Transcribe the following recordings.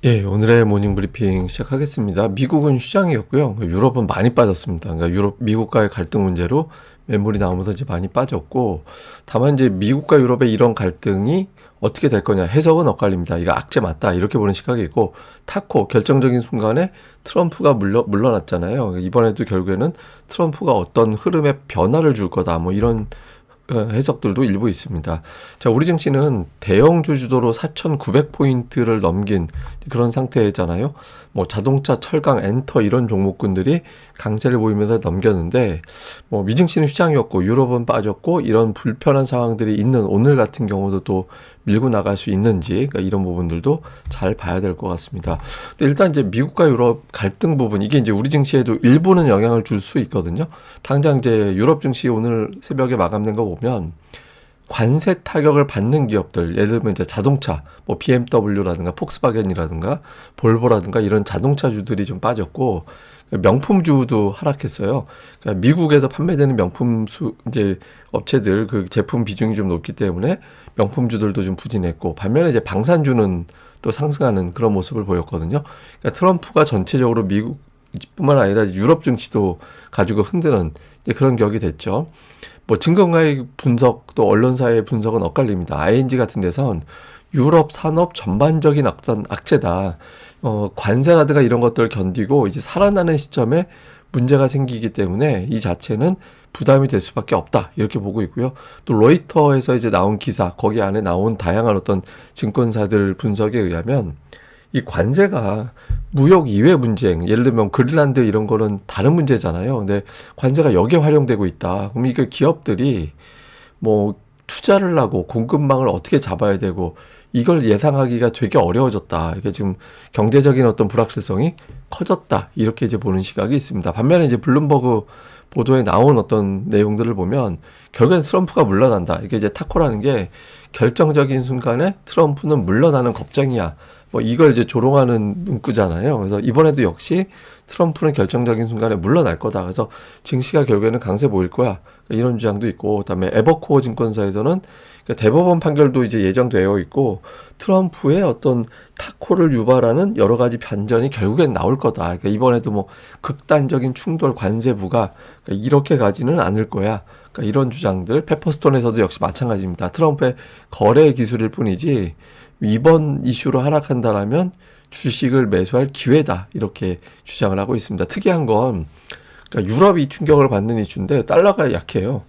예, 오늘의 모닝 브리핑 시작하겠습니다. 미국은 휴장이었고요. 유럽은 많이 빠졌습니다. 그러니까 미국과의 갈등 문제로 매물이 나오면서 이제 많이 빠졌고, 다만 이제 미국과 유럽의 이런 갈등이 어떻게 될 거냐, 해석은 엇갈립니다. 이거 악재 맞다, 이렇게 보는 시각이 있고, 타코, 결정적인 순간에 트럼프가 물러났잖아요. 이번에도 결국에는 트럼프가 어떤 흐름에 변화를 줄 거다, 뭐 이런 해석들도 일부 있습니다. 자, 우리 증시는 대형주 주도로 4,900포인트를 넘긴 그런 상태잖아요. 뭐 자동차, 철강, 엔터 이런 종목군들이 강세를 보이면서 넘겼는데, 뭐 미증시는 휴장이었고 유럽은 빠졌고, 이런 불편한 상황들이 있는 오늘 같은 경우도 또 밀고 나갈 수 있는지, 그러니까 이런 부분들도 잘 봐야 될 것 같습니다. 근데 일단 이제 미국과 유럽 갈등 부분, 이게 이제 우리 증시에도 일부는 영향을 줄 수 있거든요. 당장 이제 유럽 증시 오늘 새벽에 마감된 거 보면 관세 타격을 받는 기업들, 예를 들면 이제 자동차, 뭐 BMW라든가 폭스바겐이라든가 볼보라든가 이런 자동차주들이 좀 빠졌고, 명품주도 하락했어요. 그러니까 미국에서 판매되는 이제 업체들 그 제품 비중이 좀 높기 때문에 명품주들도 좀 부진했고, 반면에 이제 방산주는 또 상승하는 그런 모습을 보였거든요. 그러니까 트럼프가 전체적으로 미국뿐만 아니라 유럽 증시도 가지고 흔드는 그런 격이 됐죠. 뭐 증권가의 분석 또 언론사의 분석은 엇갈립니다. ING 같은 데선 유럽 산업 전반적인 어떤 악재다. 관세라든가 이런 것들을 견디고 이제 살아나는 시점에 문제가 생기기 때문에 이 자체는 부담이 될 수밖에 없다, 이렇게 보고 있고요. 또 로이터에서 이제 나온 기사, 거기 안에 나온 다양한 어떤 증권사들 분석에 의하면 이 관세가 무역 이외 분쟁, 예를 들면 그린란드 이런 거는 다른 문제잖아요. 근데 관세가 여기에 활용되고 있다. 그럼 이게 기업들이 뭐 투자를 하고 공급망을 어떻게 잡아야 되고 이걸 예상하기가 되게 어려워졌다. 이게 지금 경제적인 어떤 불확실성이 커졌다, 이렇게 이제 보는 시각이 있습니다. 반면에 이제 블룸버그 보도에 나온 어떤 내용들을 보면 결국엔 트럼프가 물러난다. 이게 이제 타코라는 게 결정적인 순간에 트럼프는 물러나는 겁쟁이야, 뭐 이걸 이제 조롱하는 문구잖아요. 그래서 이번에도 역시 트럼프는 결정적인 순간에 물러날 거다. 그래서 증시가 결국에는 강세 보일 거야, 이런 주장도 있고, 그다음에 에버코어 증권사에서는 대법원 판결도 이제 예정되어 있고, 트럼프의 어떤 타코를 유발하는 여러 가지 반전이 결국엔 나올 거다. 그러니까 이번에도 뭐 극단적인 충돌 관세 부과, 이렇게 가지는 않을 거야. 그러니까 이런 주장들, 페퍼스톤에서도 역시 마찬가지입니다. 트럼프의 거래 기술일 뿐이지 이번 이슈로 하락한다라면 주식을 매수할 기회다, 이렇게 주장을 하고 있습니다. 특이한 건 그러니까 유럽이 충격을 받는 이슈인데 달러가 약해요.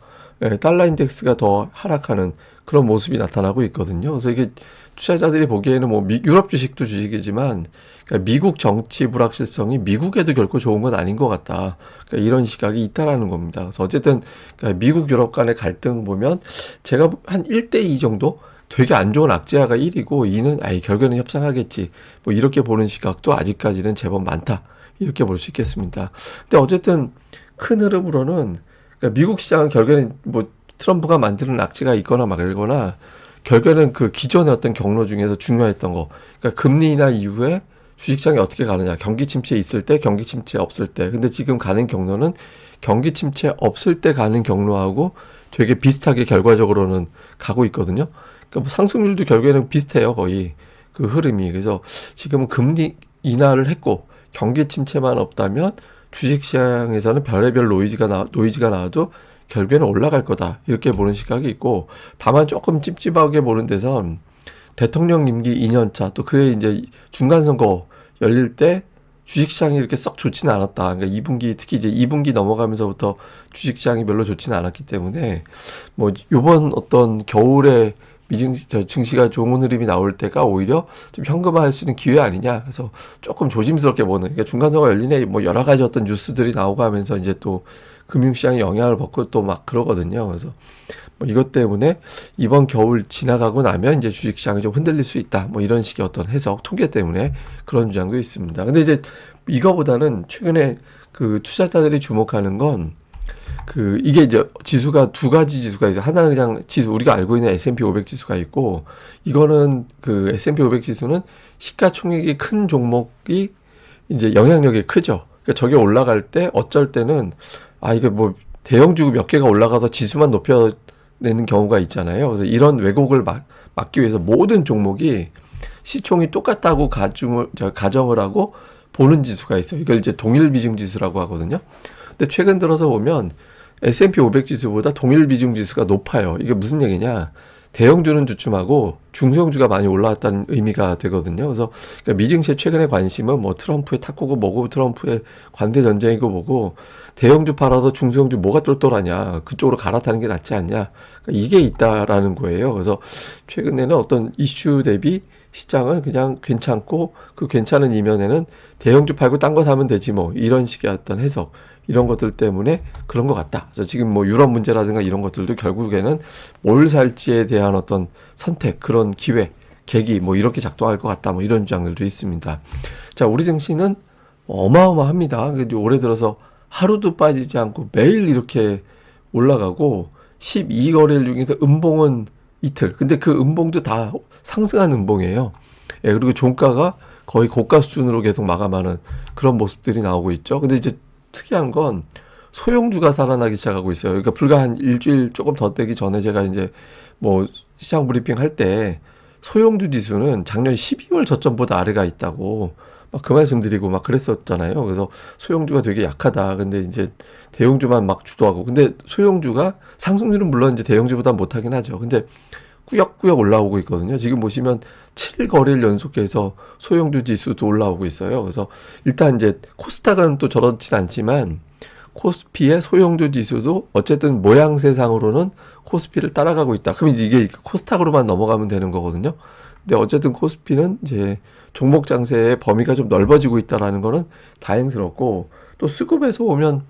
예, 달러 인덱스가 더 하락하는 그런 모습이 나타나고 있거든요. 그래서 이게 투자자들이 보기에는 뭐 유럽 주식도 주식이지만, 그러니까 미국 정치 불확실성이 미국에도 결코 좋은 건 아닌 것 같다, 그러니까 이런 시각이 있다라는 겁니다. 그래서 어쨌든 그러니까 미국 유럽 간의 갈등 보면 제가 한 1대2 정도, 되게 안 좋은 악재가 1이고 2는 결국에는 협상하겠지, 뭐 이렇게 보는 시각도 아직까지는 제법 많다, 이렇게 볼 수 있겠습니다. 근데 어쨌든 큰 흐름으로는 그러니까 미국 시장은 결국에는 뭐 트럼프가 만드는 악재가 있거나 말거나, 결국에는 그 기존의 어떤 경로 중에서 중요했던 거, 그러니까 금리 인하 이후에 주식시장이 어떻게 가느냐, 경기 침체 있을 때, 경기 침체 없을 때. 근데 지금 가는 경로는 경기 침체 없을 때 가는 경로하고 되게 비슷하게 결과적으로는 가고 있거든요. 그러니까 뭐 상승률도 결국에는 비슷해요, 거의 그 흐름이. 그래서 지금은 금리 인하를 했고 경기 침체만 없다면 주식시장에서는 별의별 노이즈가 나와도 결국에는 올라갈 거다, 이렇게 보는 시각이 있고, 다만 조금 찝찝하게 보는 데선 대통령 임기 2년차, 또 그의 이제 중간선거 열릴 때 주식시장이 이렇게 썩 좋지는 않았다. 그러니까 2분기, 특히 이제 2분기 넘어가면서부터 주식시장이 별로 좋지는 않았기 때문에, 뭐 요번 어떤 겨울에 증시가 좋은 흐름이 나올 때가 오히려 좀 현금화할 수 있는 기회 아니냐. 그래서 조금 조심스럽게 보는. 그러니까 중간선거 열리네, 뭐 여러 가지 어떤 뉴스들이 나오고 하면서 이제 또 금융시장에 영향을 받고 또 막 그러거든요. 그래서 뭐 이것 때문에 이번 겨울 지나가고 나면 이제 주식시장이 좀 흔들릴 수 있다, 뭐 이런 식의 어떤 해석, 통계 때문에 그런 주장도 있습니다. 근데 이제 이거보다는 최근에 그 투자자들이 주목하는 건 이게 이제 지수가 두 가지 지수가 있어요. 하나는 그냥 지수, 우리가 알고 있는 S&P 500 지수가 있고, 이거는 그 S&P 500 지수는 시가총액이 큰 종목이 이제 영향력이 크죠. 그러니까 저게 올라갈 때 어쩔 때는 이게 뭐 대형주고 몇 개가 올라가서 지수만 높여내는 경우가 있잖아요. 그래서 이런 왜곡을 막기 위해서 모든 종목이 시총이 똑같다고 가정을 하고 보는 지수가 있어요. 이걸 이제 동일 비중 지수라고 하거든요. 근데 최근 들어서 보면 S&P 500 지수보다 동일 비중 지수가 높아요. 이게 무슨 얘기냐? 대형주는 주춤하고 중소형주가 많이 올라왔다는 의미가 되거든요. 그래서 그러니까 미증시의 최근의 관심은 뭐 트럼프의 탁구고 뭐고 트럼프의 관대 전쟁이고 뭐고 대형주 팔아서 중소형주 뭐가 똘똘하냐 그쪽으로 갈아타는 게 낫지 않냐 그러니까 이게 있다라는 거예요. 그래서 최근에는 어떤 이슈 대비 시장은 그냥 괜찮고 그 괜찮은 이면에는 대형주 팔고 딴 거 사면 되지 뭐 이런 식의 어떤 해석 이런 것들 때문에 그런 것 같다. 그래서 지금 뭐 유럽 문제라든가 이런 것들도 결국에는 뭘 살지에 대한 어떤 선택, 그런 기회, 계기 뭐 이렇게 작동할 것 같다. 뭐 이런 주장들도 있습니다. 자, 우리 증시는 어마어마합니다. 올해 들어서 하루도 빠지지 않고 매일 이렇게 올라가고 12거래일 중에서 음봉은 이틀. 근데 그 음봉도 다 상승한 음봉이에요. 예, 그리고 종가가 거의 고가 수준으로 계속 마감하는 그런 모습들이 나오고 있죠. 근데 이제 특이한 건 소형주가 살아나기 시작하고 있어요. 그러니까 불과 한 일주일 조금 더 되기 전에 제가 이제 뭐 시장 브리핑 할 때 소형주 지수는 작년 12월 저점보다 아래가 있다고 막 그 말씀 드리고 막 그랬었잖아요. 그래서 소형주가 되게 약하다. 근데 이제 대형주만 막 주도하고. 근데 소형주가 상승률은 물론 이제 대형주보다 못하긴 하죠. 근데 꾸역꾸역 올라오고 있거든요. 지금 보시면 7거래일 연속해서 소형주 지수도 올라오고 있어요. 그래서 일단 이제 코스닥은 또 저렇진 않지만 코스피의 소형주 지수도 어쨌든 모양새상으로는 코스피를 따라가고 있다. 그럼 이제 이게 코스닥으로만 넘어가면 되는 거거든요. 근데 어쨌든 코스피는 이제 종목 장세의 범위가 좀 넓어지고 있다라는 거는 다행스럽고 또 수급에서 보면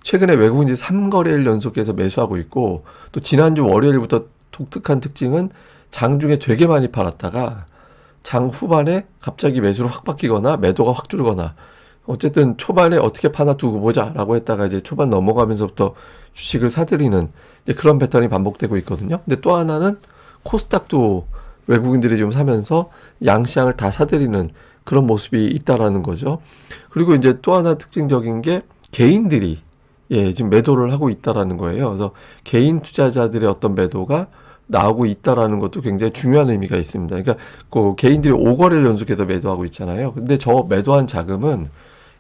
최근에 외국인들이 3거래일 연속해서 매수하고 있고 또 지난주 월요일부터 독특한 특징은 장중에 되게 많이 팔았다가 장 후반에 갑자기 매수로 확 바뀌거나 매도가 확 줄거나 어쨌든 초반에 어떻게 파나 두고 보자라고 했다가 이제 초반 넘어가면서부터 주식을 사들이는 이제 그런 패턴이 반복되고 있거든요. 근데 또 하나는 코스닥도 외국인들이 좀 사면서 양시장을 다 사들이는 그런 모습이 있다라는 거죠. 그리고 이제 또 하나 특징적인 게 개인들이 지금 매도를 하고 있다라는 거예요. 그래서 개인 투자자들의 어떤 매도가 나오고 있다라는 것도 굉장히 중요한 의미가 있습니다. 그러니까 그 개인들이 5거래를 연속해서 매도하고 있잖아요. 근데 저 매도한 자금은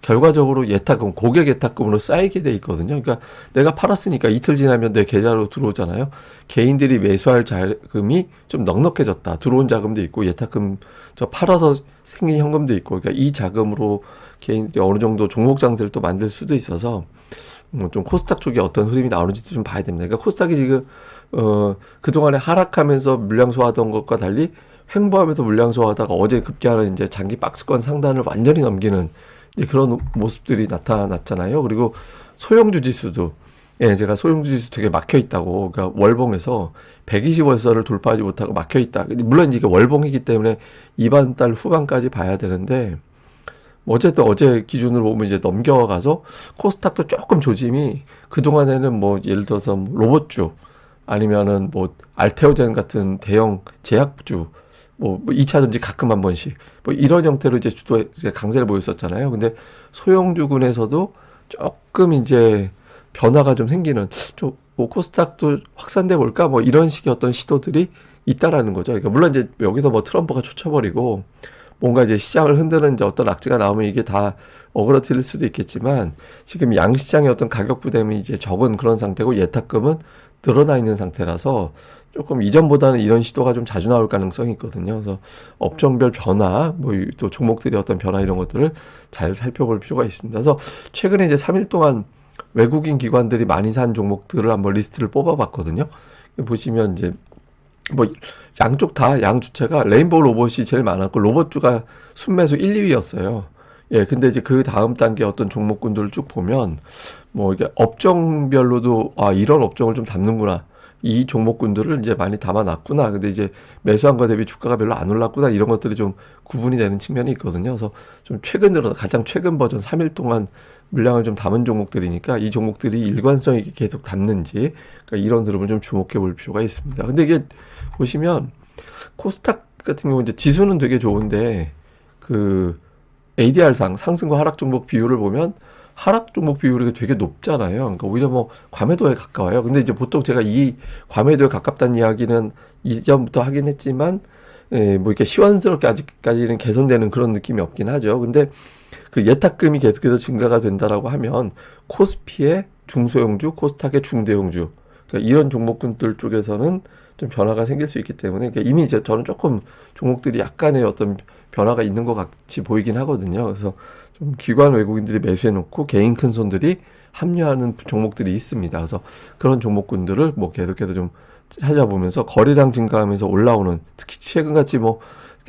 결과적으로 예탁금, 고객 예탁금으로 쌓이게 돼 있거든요. 그러니까 내가 팔았으니까 이틀 지나면 내 계좌로 들어오잖아요. 개인들이 매수할 자금이 좀 넉넉해졌다. 들어온 자금도 있고 예탁금 저 팔아서 생긴 현금도 있고, 그러니까 이 자금으로 개인들이 어느 정도 종목 장세를 또 만들 수도 있어서 좀 코스닥 쪽에 어떤 흐름이 나오는지도 좀 봐야 됩니다. 그러니까 코스닥이 지금 그동안에 하락하면서 물량 소화하던 것과 달리 횡보하면서 물량 소화하다가 어제 급기야는 이제 장기 박스권 상단을 완전히 넘기는 이제 그런 모습들이 나타났잖아요. 그리고 소형주 지수도 제가 소형주 지수 되게 막혀 있다고, 그러니까 월봉에서 120월선을 돌파하지 못하고 막혀 있다. 물론 이게 월봉이기 때문에 이번 달 후반까지 봐야 되는데 어쨌든 어제 기준으로 보면 이제 넘겨가서 코스닥도 조금 조짐이 그동안에는 뭐 예를 들어서 뭐 로봇주 아니면은 뭐 알테오젠 같은 대형 제약주 뭐 2차전지 가끔 한 번씩 뭐 이런 형태로 이제 이제 강세를 보였었잖아요. 근데 소형주군에서도 조금 이제 변화가 좀 생기는 좀 뭐 코스닥도 확산돼 볼까 뭐 이런 식의 어떤 시도들이 있다라는 거죠. 그러니까 물론 이제 여기서 뭐 트럼프가 초쳐버리고 뭔가 이제 시장을 흔드는 이제 어떤 악재가 나오면 이게 다 어그러뜨릴 수도 있겠지만 지금 양시장의 어떤 가격 부담이 이제 적은 그런 상태고 예탁금은 늘어나 있는 상태라서 조금 이전보다는 이런 시도가 좀 자주 나올 가능성이 있거든요. 그래서 업종별 변화, 뭐 또 종목들의 어떤 변화 이런 것들을 잘 살펴볼 필요가 있습니다. 그래서 최근에 이제 3일 동안 외국인 기관들이 많이 산 종목들을 한번 리스트를 뽑아봤거든요. 보시면 이제 뭐 양쪽 다 양 주체가 레인보우 로봇이 제일 많았고 로봇주가 순매수 1, 2위였어요. 근데 이제 그 다음 단계 어떤 종목군들을 쭉 보면 뭐 이게 업종별로도 이런 업종을 좀 담는구나. 이 종목군들을 이제 많이 담아놨구나. 근데 이제 매수한 거 대비 주가가 별로 안 올랐구나. 이런 것들이 좀 구분이 되는 측면이 있거든요. 그래서 좀 최근 들어 가장 최근 버전 3일 동안 물량을 좀 담은 종목들이니까 이 종목들이 일관성 있게 계속 담는지 그러니까 이런 흐름을 좀 주목해 볼 필요가 있습니다. 근데 이게 보시면 코스닥 같은 경우 이제 지수는 되게 좋은데 그 ADR상 상승과 하락 종목 비율을 보면 하락 종목 비율이 되게 높잖아요. 그러니까 오히려 뭐 과매도에 가까워요. 근데 이제 보통 제가 이 과매도에 가깝다는 이야기는 이전부터 하긴 했지만 뭐 이렇게 시원스럽게 아직까지는 개선되는 그런 느낌이 없긴 하죠. 근데 그 예탁금이 계속해서 증가가 된다라고 하면 코스피의 중소형주, 코스닥의 중대형주, 그러니까 이런 종목군들 쪽에서는 좀 변화가 생길 수 있기 때문에 그러니까 이미 이제 저는 조금 종목들이 약간의 어떤 변화가 있는 것 같이 보이긴 하거든요. 그래서 좀 기관 외국인들이 매수해 놓고 개인 큰 손들이 합류하는 종목들이 있습니다. 그래서 그런 종목군들을 뭐 계속해서 좀 찾아보면서 거래량 증가하면서 올라오는, 특히 최근같이 뭐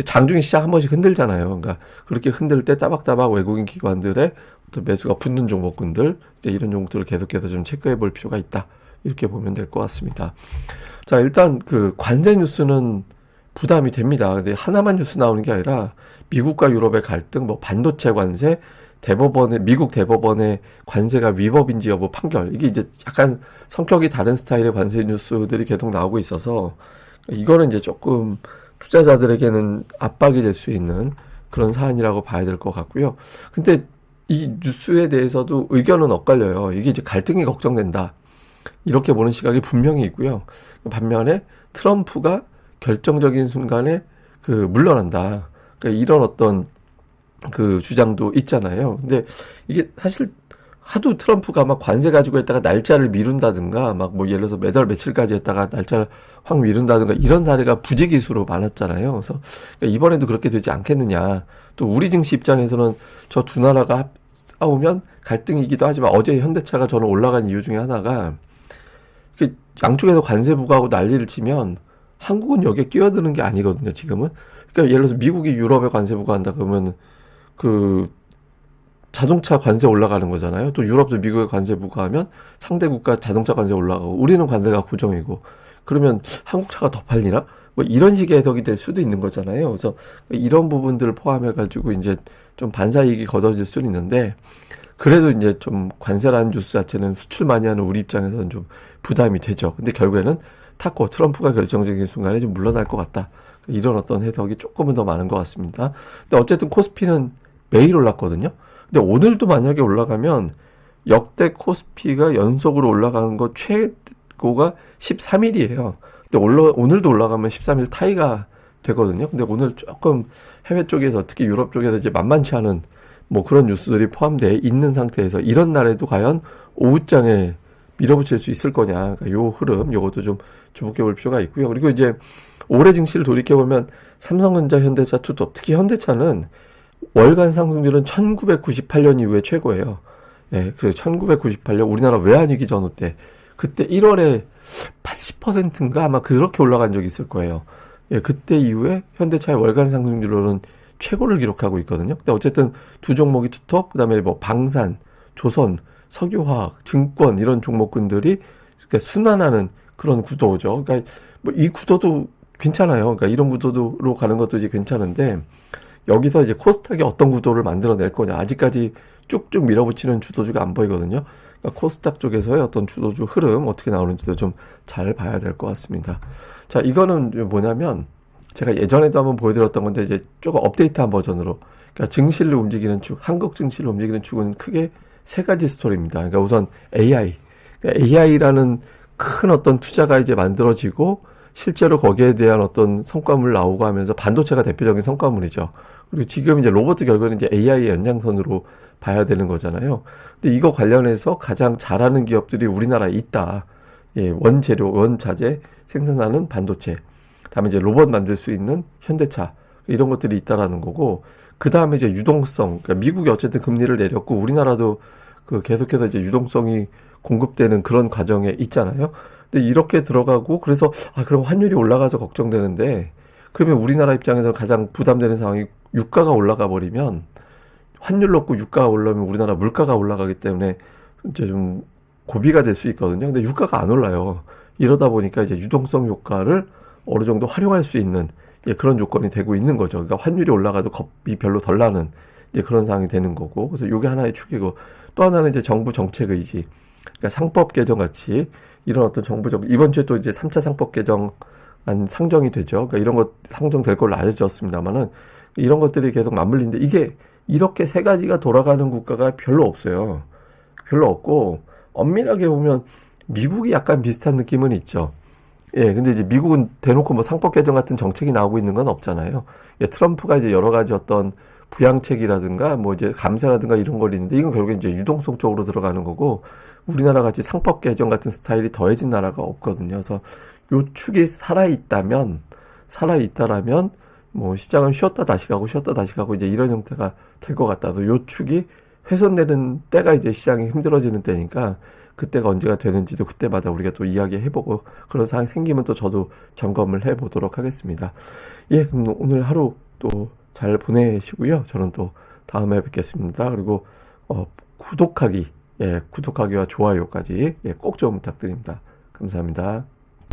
장중에 시장 한 번씩 흔들잖아요. 그러니까 그렇게 흔들 때 따박따박 외국인 기관들의 어떤 매수가 붙는 종목군들, 이제 이런 종목들을 계속해서 좀 체크해 볼 필요가 있다. 이렇게 보면 될 것 같습니다. 자, 일단 그 관세 뉴스는 부담이 됩니다. 근데 하나만 뉴스 나오는 게 아니라 미국과 유럽의 갈등, 뭐 반도체 관세, 미국 대법원의 관세가 위법인지 여부 판결. 이게 이제 약간 성격이 다른 스타일의 관세 뉴스들이 계속 나오고 있어서 이거는 이제 조금 투자자들에게는 압박이 될 수 있는 그런 사안이라고 봐야 될 것 같고요. 근데 이 뉴스에 대해서도 의견은 엇갈려요. 이게 이제 갈등이 걱정된다. 이렇게 보는 시각이 분명히 있고요. 반면에 트럼프가 결정적인 순간에 그 물러난다. 그러니까 이런 어떤 그 주장도 있잖아요. 근데 이게 사실 하도 트럼프가 막 관세 가지고 했다가 날짜를 미룬다든가 막 뭐 예를 들어서 몇 월 며칠까지 했다가 날짜를 확 미룬다든가 이런 사례가 부지기수로 많았잖아요. 그래서 이번에도 그렇게 되지 않겠느냐. 또 우리 증시 입장에서는 저 두 나라가 싸우면 갈등이기도 하지만 어제 현대차가 저는 올라간 이유 중에 하나가 양쪽에서 관세 부과하고 난리를 치면 한국은 여기에 끼어드는 게 아니거든요, 지금은. 그러니까 예를 들어서 미국이 유럽에 관세 부과한다 그러면 그 자동차 관세 올라가는 거잖아요. 또 유럽도 미국에 관세 부과하면 상대 국가 자동차 관세 올라가고 우리는 관세가 고정이고 그러면 한국 차가 더 팔리나? 뭐 이런 식의 해석이 될 수도 있는 거잖아요. 그래서 이런 부분들을 포함해 가지고 이제 좀 반사이익이 걷어질 수는 있는데 그래도 이제 좀 관세라는 뉴스 자체는 수출 많이 하는 우리 입장에서는 좀 부담이 되죠. 근데 결국에는 트럼프가 결정적인 순간에 좀 물러날 것 같다. 이런 어떤 해석이 조금은 더 많은 것 같습니다. 근데 어쨌든 코스피는 매일 올랐거든요. 근데 오늘도 만약에 올라가면 역대 코스피가 연속으로 올라가는 거 최고가 13일이에요. 근데 오늘도 올라가면 13일 타이가 되거든요. 근데 오늘 조금 해외 쪽에서 특히 유럽 쪽에서 이제 만만치 않은 뭐 그런 뉴스들이 포함되어 있는 상태에서 이런 날에도 과연 오후장에 밀어붙일 수 있을 거냐. 그러니까 요 흐름, 요것도 좀 주목해 볼 필요가 있고요. 그리고 이제 올해 증시를 돌이켜보면 삼성전자, 현대차, 투톱, 특히 현대차는 월간 상승률은 1998년 이후에 최고예요. 예, 그 1998년 우리나라 외환위기 전후 때 그때 1월에 80%인가 아마 그렇게 올라간 적이 있을 거예요. 예, 그때 이후에 현대차의 월간 상승률로는 최고를 기록하고 있거든요. 근데 어쨌든 두 종목이 투톱, 그다음에 뭐 방산, 조선, 석유화학, 증권 이런 종목군들이 그러니까 순환하는 그런 구도죠. 그러니까 뭐 이 구도도 괜찮아요. 그러니까 이런 구도로 가는 것도 이제 괜찮은데 여기서 이제 코스닥이 어떤 구도를 만들어낼 거냐. 아직까지 쭉쭉 밀어붙이는 주도주가 안 보이거든요. 그러니까 코스닥 쪽에서의 어떤 주도주 흐름 어떻게 나오는지도 좀 잘 봐야 될 것 같습니다. 자, 이거는 뭐냐면 제가 예전에도 한번 보여드렸던 건데 이제 조금 업데이트한 버전으로 그러니까 증시를 움직이는 축, 한국 증시를 움직이는 축은 크게 세 가지 스토리입니다. 그러니까 우선 AI, 그러니까 AI라는 큰 어떤 투자가 이제 만들어지고 실제로 거기에 대한 어떤 성과물 나오고 하면서 반도체가 대표적인 성과물이죠. 그리고 지금 이제 로봇 결국에는 이제 AI의 연장선으로 봐야 되는 거잖아요. 근데 이거 관련해서 가장 잘하는 기업들이 우리나라에 있다. 예, 원재료, 원자재 생산하는 반도체. 다음에 이제 로봇 만들 수 있는 현대차. 이런 것들이 있다라는 거고. 그 다음에 이제 유동성. 그러니까 미국이 어쨌든 금리를 내렸고 우리나라도 그 계속해서 이제 유동성이 공급되는 그런 과정에 있잖아요. 근데 이렇게 들어가고 그래서 그럼 환율이 올라가서 걱정되는데 그러면 우리나라 입장에서 가장 부담되는 상황이 유가가 올라가 버리면 환율 놓고 유가가 올라오면 우리나라 물가가 올라가기 때문에 이제 좀 고비가 될 수 있거든요. 근데 유가가 안 올라요. 이러다 보니까 이제 유동성 효과를 어느 정도 활용할 수 있는 그런 조건이 되고 있는 거죠. 그러니까 환율이 올라가도 겁이 별로 덜 나는 그런 상황이 되는 거고. 그래서 이게 하나의 축이고 또 하나는 이제 정부 정책 의지. 그러니까 상법 개정 같이 이런 어떤 정부적 이번 주에 또 이제 3차 상법 개정 상정이 되죠. 그러니까 이런 것 상정될 걸로 알려졌습니다만은 이런 것들이 계속 맞물리는데 이게 이렇게 세 가지가 돌아가는 국가가 별로 없어요. 별로 없고 엄밀하게 보면 미국이 약간 비슷한 느낌은 있죠. 예, 근데 이제 미국은 대놓고 뭐 상법 개정 같은 정책이 나오고 있는 건 없잖아요. 예, 트럼프가 이제 여러 가지 어떤 부양책이라든가 뭐 이제 감세라든가 이런 걸 있는데 이건 결국에 이제 유동성 쪽으로 들어가는 거고 우리나라 같이 상법 개정 같은 스타일이 더해진 나라가 없거든요. 그래서 요 축이 살아있다라면 뭐 시장은 쉬었다 다시 가고 쉬었다 다시 가고 이제 이런 형태가 될 것 같다. 요 축이 훼손되는 때가 이제 시장이 힘들어지는 때니까 그때가 언제가 되는지도 그때마다 우리가 또 이야기해보고 그런 상황이 생기면 또 저도 점검을 해보도록 하겠습니다. 예, 그럼 오늘 하루 또 잘 보내시고요. 저는 또 다음에 뵙겠습니다. 그리고 구독하기와 좋아요까지 꼭 좀 부탁드립니다. 감사합니다.